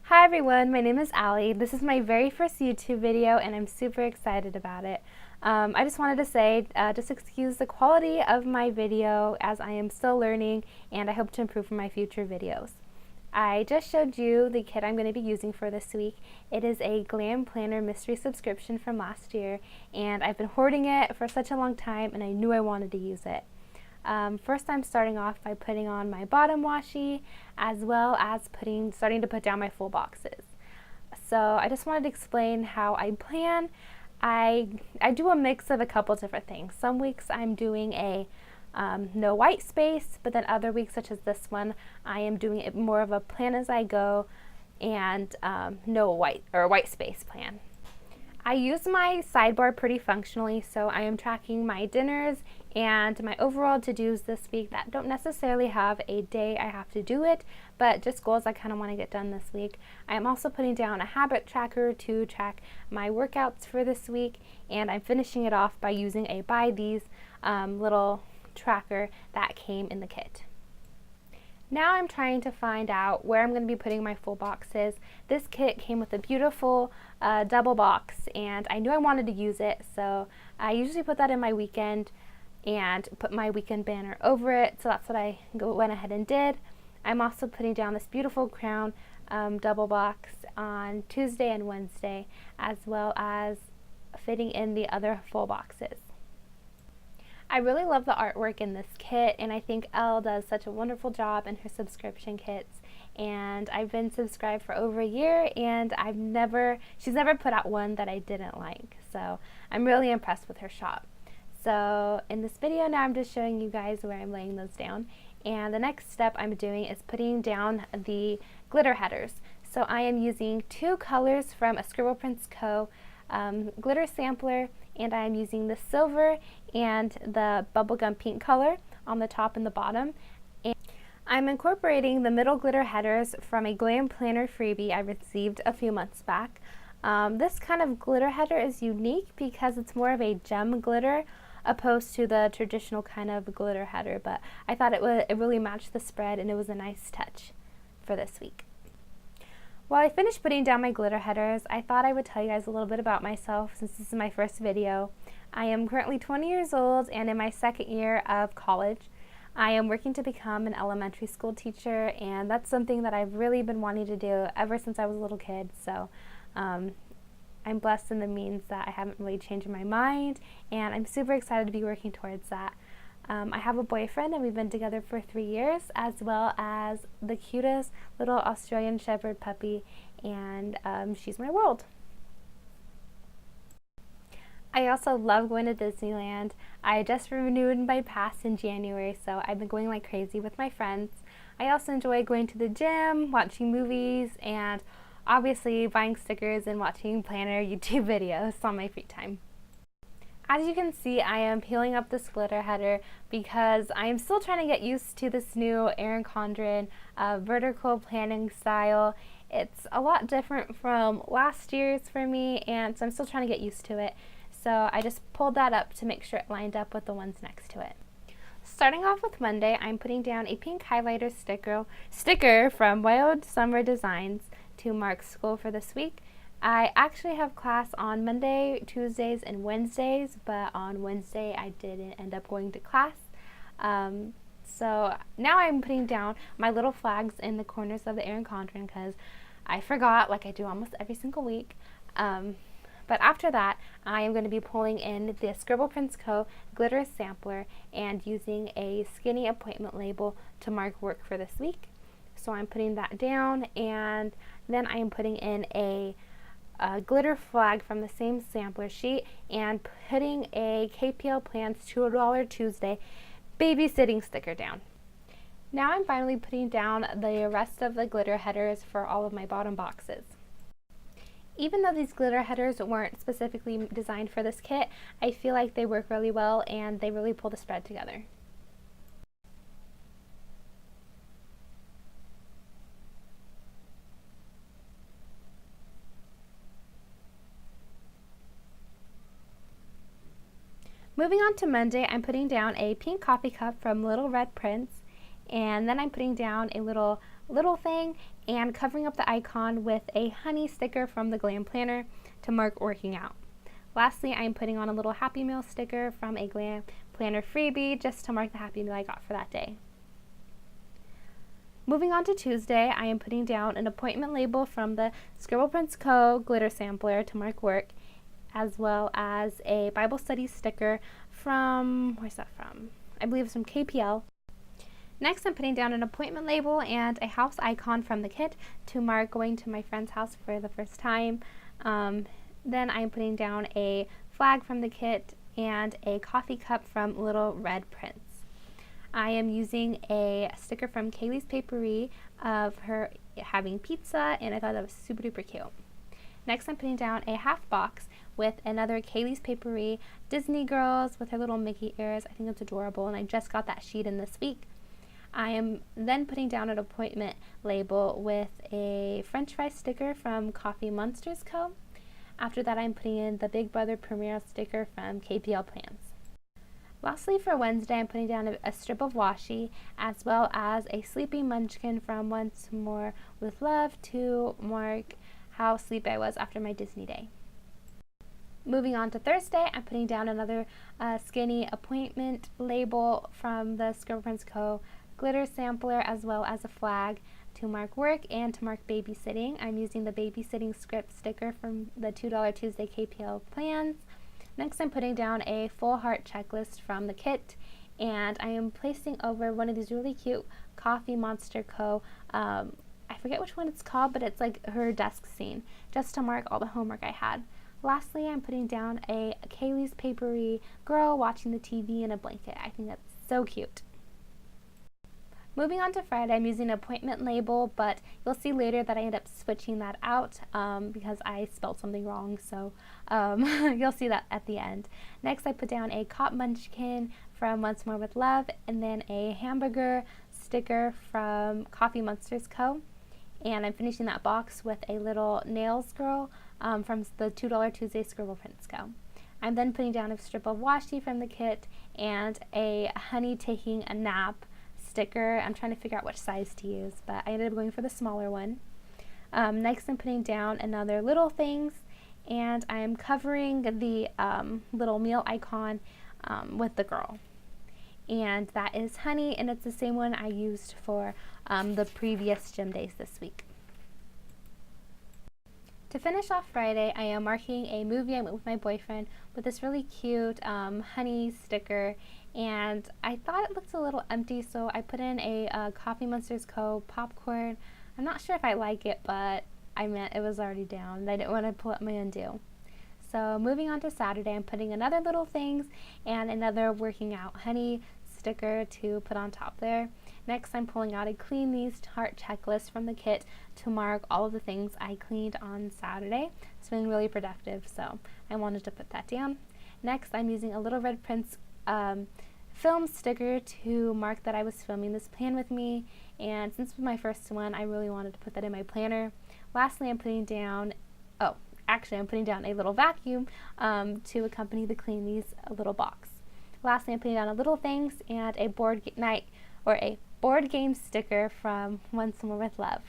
Hi everyone, my name is Allie. This is my very first YouTube video and I'm super excited about it. I just wanted to say, just excuse the quality of my video as I am still learning and I hope to improve in my future videos. I just showed you the kit I'm going to be using for this week. It is a Glam Planner mystery subscription from last year and I've been hoarding it for such a long time and I knew I wanted to use it. First I'm starting off by putting on my bottom washi as well as starting to put down my full boxes. So I just wanted to explain how I plan. I do a mix of a couple different things. Some weeks I'm doing a no white space, but then other weeks such as this one I am doing it more of a plan as I go and no white space plan. I use my sidebar pretty functionally, so I am tracking my dinners and my overall to-dos this week that don't necessarily have a day I have to do it, but just goals I kind of want to get done this week. I am also putting down a habit tracker to track my workouts for this week, and I'm finishing it off by using a Buy These little tracker that came in the kit. Now I'm trying to find out where I'm going to be putting my full boxes. This kit came with a beautiful double box and I knew I wanted to use it, so I usually put that in my weekend and put my weekend banner over it, so that's what I went ahead and did. I'm also putting down this beautiful crown double box on Tuesday and Wednesday, as well as fitting in the other full boxes. I really love the artwork in this kit and I think Elle does such a wonderful job in her subscription kits, and I've been subscribed for over a year and she's never put out one that I didn't like, so I'm really impressed with her shop. So in this video now I'm just showing you guys where I'm laying those down, and the next step I'm doing is putting down the glitter headers. So I am using two colors from a Scribble Prints Co. Glitter sampler, and I'm using the silver and the bubblegum pink color on the top and the bottom. And I'm incorporating the middle glitter headers from a Glam Planner freebie I received a few months back. This kind of glitter header is unique because it's more of a gem glitter opposed to the traditional kind of glitter header, but I thought it really matched the spread and it was a nice touch for this week. While I finished putting down my glitter headers, I thought I would tell you guys a little bit about myself since this is my first video. I am currently 20 years old and in my second year of college. I am working to become an elementary school teacher, and that's something that I've really been wanting to do ever since I was a little kid, so I'm blessed in the means that I haven't really changed my mind, and I'm super excited to be working towards that. I have a boyfriend and we've been together for 3 years, as well as the cutest little Australian Shepherd puppy, and she's my world. I also love going to Disneyland. I just renewed my pass in January, so I've been going like crazy with my friends. I also enjoy going to the gym, watching movies, and obviously buying stickers and watching planner YouTube videos on my free time. As you can see, I am peeling up this glitter header because I am still trying to get used to this new Erin Condren vertical planning style. It's a lot different from last year's for me, and so I'm still trying to get used to it. So I just pulled that up to make sure it lined up with the ones next to it. Starting off with Monday, I'm putting down a pink highlighter sticker from Wild Summer Designs to mark school for this week. I actually have class on Monday, Tuesdays, and Wednesdays, but on Wednesday I didn't end up going to class. So now I'm putting down my little flags in the corners of the Erin Condren because I forgot, like I do almost every single week. But after that, I am going to be pulling in the Scribble Prints Co. glitter sampler and using a skinny appointment label to mark work for this week. So I'm putting that down, and then I am putting in a glitter flag from the same sampler sheet and putting a KPL Plans $2 Tuesday babysitting sticker down. Now I'm finally putting down the rest of the glitter headers for all of my bottom boxes. Even though these glitter headers weren't specifically designed for this kit, I feel like they work really well and they really pull the spread together. Moving on to Monday, I'm putting down a pink coffee cup from Little Red Prince, and then I'm putting down a little little thing and covering up the icon with a honey sticker from the Glam planner to mark working out. Lastly, I'm putting on a little Happy Meal sticker from a Glam planner freebie just to mark the happy meal I got for that day. Moving on to Tuesday, I am putting down an appointment label from the Scribble Prints Co. glitter sampler to mark work, as well as a Bible study sticker from, where's that from? I believe it's from KPL. Next, I'm putting down an appointment label and a house icon from the kit to mark going to my friend's house for the first time. Then I'm putting down a flag from the kit and a coffee cup from Little Red Prince. I am using a sticker from Kaylee's Paperie of her having pizza, and I thought that was super duper cute. Next, I'm putting down a half box with another Kaylee's Paperie Disney Girls with her little Mickey ears. I think it's adorable, and I just got that sheet in this week. I am then putting down an appointment label with a French fry sticker from Coffee Monsters Co. After that, I'm putting in the Big Brother Premiere sticker from KPL Plans. Lastly, for Wednesday, I'm putting down a strip of washi as well as a sleepy munchkin from Once More with Love to mark how sleepy I was after my Disney day. Moving on to Thursday, I'm putting down another skinny appointment label from the Scribble Prints Co. glitter sampler as well as a flag to mark work and to mark babysitting. I'm using the babysitting script sticker from the $2 Tuesday KPL Plans. Next, I'm putting down a full heart checklist from the kit, and I am placing over one of these really cute Coffee Monster Co. I forget which one it's called, but it's like her desk scene, just to mark all the homework I had. Lastly, I'm putting down a Kaylee's Paperie girl watching the TV in a blanket. I think that's so cute. Moving on to Friday, I'm using an appointment label, but you'll see later that I end up switching that out because I spelled something wrong, so you'll see that at the end. Next, I put down a Cop Munchkin from Once More with Love, and then a hamburger sticker from Coffee Monsters Co. And I'm finishing that box with a little nails girl from the $2 Tuesday Scribble Prints Co. I'm then putting down a strip of washi from the kit and a honey taking a nap sticker. I'm trying to figure out which size to use, but I ended up going for the smaller one. Next, I'm putting down another Little Things, and I am covering the little meal icon with the girl. And that is honey, and it's the same one I used for the previous gym days this week. To finish off Friday, I am marking a movie I went with my boyfriend with this really cute honey sticker, and I thought it looked a little empty, so I put in a Coffee Monsters Co. popcorn. I'm not sure if I like it, but I meant it was already down, and I didn't want to pull up my undo. So moving on to Saturday, I'm putting another Little Things and another working out honey sticker to put on top there. Next, I'm pulling out a Clean These heart checklist from the kit to mark all of the things I cleaned on Saturday. It's been really productive, so I wanted to put that down. Next, I'm using a Little Red Prince film sticker to mark that I was filming this plan with me, and since it was my first one, I really wanted to put that in my planner. Lastly, I'm putting down a little vacuum to accompany the Clean These little box. Lastly, I'm putting down a Little Things and a board game sticker from Once More with Love.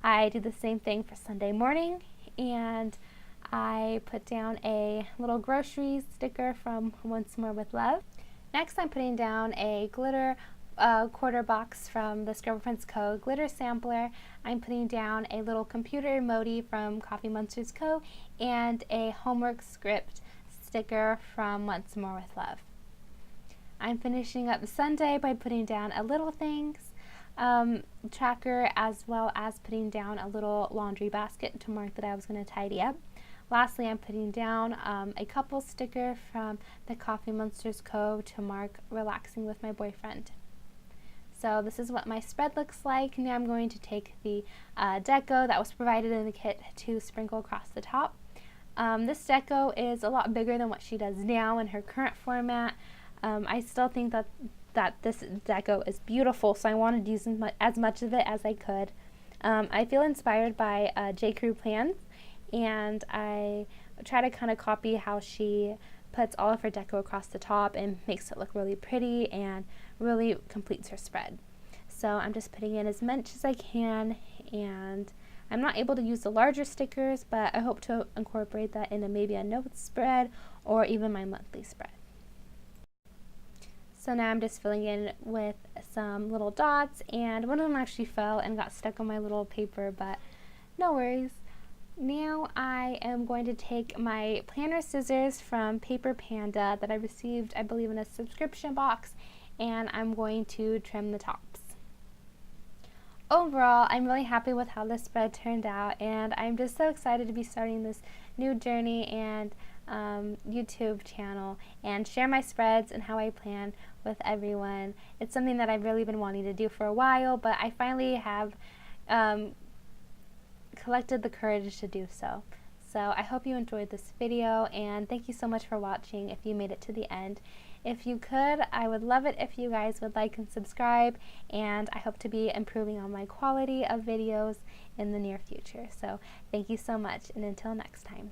I did the same thing for Sunday morning, and I put down a little grocery sticker from Once More with Love. Next, I'm putting down a glitter quarter box from the Scribble Prints Co. glitter sampler. I'm putting down a little computer emoji from Coffee Monsters Co. and a homework script sticker from Once More with Love. I'm finishing up Sunday by putting down a Little Things tracker, as well as putting down a little laundry basket to mark that I was going to tidy up. Lastly, I'm putting down a couple sticker from the Coffee Monsters Co. to mark relaxing with my boyfriend. So this is what my spread looks like. Now I'm going to take the deco that was provided in the kit to sprinkle across the top. This deco is a lot bigger than what she does now in her current format. I still think that this deco is beautiful, so I wanted to use as much of it as I could. I feel inspired by J. Crew Plans, and I try to kind of copy how she puts all of her deco across the top and makes it look really pretty and really completes her spread. So I'm just putting in as much as I can, and I'm not able to use the larger stickers, but I hope to incorporate that into maybe a notes spread or even my monthly spread. So now I'm just filling in with some little dots, and one of them actually fell and got stuck on my little paper, but no worries. Now I am going to take my planner scissors from Paper Panda that I received, I believe, in a subscription box, and I'm going to trim the tops. Overall, I'm really happy with how this spread turned out, and I'm just so excited to be starting this new journey and YouTube channel and share my spreads and how I plan with everyone. It's something that I've really been wanting to do for a while, but I finally have collected the courage to do so. So I hope you enjoyed this video, and thank you so much for watching if you made it to the end. If you could, I would love it if you guys would like and subscribe, and I hope to be improving on my quality of videos in the near future. So thank you so much, and until next time.